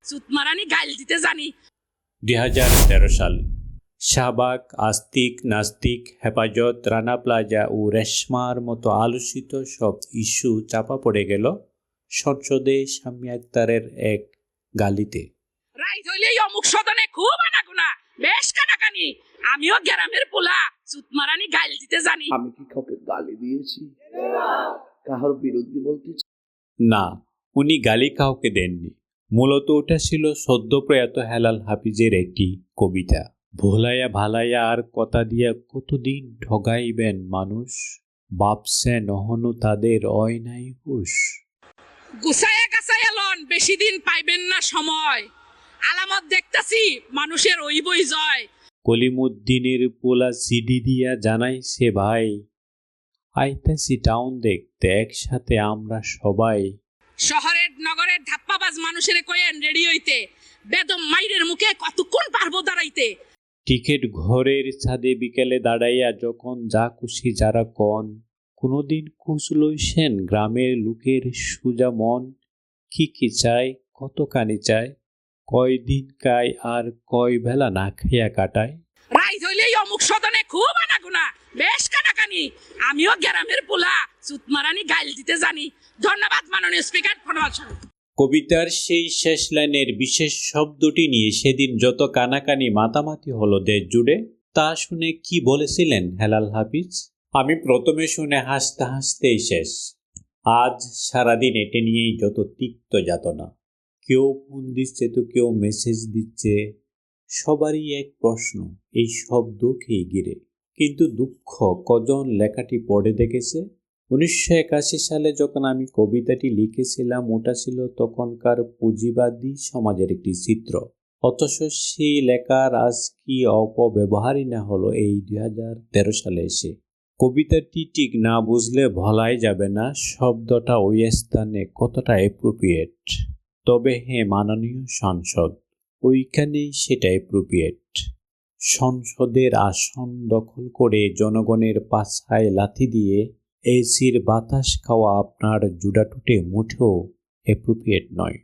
সুতমারানি গাইল দিতে জানি। 2013 সাল শাহবাগ, আস্তিক, নাস্তিক, হেফাজত, রানা প্লাজা ও রেশমার মতো আলোচিত সব ইস্যু চাপা পড়ে গেল সংসদে শাম্মী আক্তারের এক গালিতে। রাইত হইলেই অমুক সদনে খুব আনাগোনা, বেশ কানাকানি। আমিও গ্রামের পোলা, সুতমারানি গাইল দিতে জানি। আমি কি কাউকে গালি দিয়েছি? কাহার বিরুদ্ধে বলতে? না, উনি গালি কাউকে দেননি। মূলত ওটা ছিল সদ্য প্রয়াত হেলাল হাফিজের একটি কবিতা। ভোলাইয়া ভালাইয়া আর কথা দিয়া কতদিন ঠগাইবেন মানুষ, বাপসে নহনু তাদের অয় নাই হুশ। গুছায়া গাছায়া লন, বেশি দিন পাইবেন না সময়। আলামত দেখতাছি মানুষের ওইবই জয়। কলিমুদ্দিনের পোলা সিডি দিয়া জানাইছে ভাই, আইতাছি টাউন দেখতে একসাথে আমরা সবাই। শহরের নগরের ধাপ্পাবাজ মানুষের কয়েন রেডি হইতে, বেদম মাইরের মুখে কতক্ষণ পারবো দাঁড়াইতে। টিকেট ঘরের ছাদে বিকেলে দাঁড়াইয়া যখন যা খুশি যারা কন, কোনোদিন খুশ লইছেন গ্রামের লোকের সুজা মন। কি চায়, কতখানি চায়, কয়দিন কায় আর কয় বেলা না খাইয়া কাটায়। রাইত হইলেই অমুক সদনে খুব আনাগোনা, বেশ কানাকানি। আমিও গ্রামের পোলা, সুতমারানি গাইল দিতে জানি। ধন্যবাদ মাননীয় স্পিকার, ধন্যবাদ। কবিতার সেই শেষ লাইনের বিশেষ শব্দটি নিয়ে সেদিন যত কানাকানি মাতামাতি হলো দেশ জুড়ে, তা শুনে কি বলেছিলেন হেলাল হাফিজ? আমি প্রথমে শুনে হাসতে হাসতেই শেষ। আজ সারাদিন এটে নিয়েই যত তিক্ত যাতনা। কেউ ফোন দিচ্ছে তো কেউ মেসেজ দিচ্ছে, সবারই এক প্রশ্ন এই সব দুঃখেই ঘিরে। কিন্তু দুঃখ কজন লেখাটি পড়ে দেখেছে? 1981 সালে যখন আমি কবিতাটি লিখেছিলাম, ওটা ছিল তখনকার পুঁজিবাদী সমাজের একটি চিত্র। অথচ সেই লেখার আজ কি অপব্যবহারই না হলো এই 2013 সালে এসে। কবিতাটি ঠিক না বুঝলে ভোলাই যাবে না শব্দটা ওই স্থানে কতটা অ্যাপ্রোপ্রিয়েট। তবে হ্যাঁ, মাননীয় সংসদ, ওইখানেই সেটা অ্যাপ্রোপ্রিয়েট। সংসদের আসন দখল করে জনগণের পাছায় লাথি দিয়ে এসির বাতাস খাওয়া আপনার জুডাটুটে মুঠেও অ্যাপ্রোপ্রিয়েট নয়।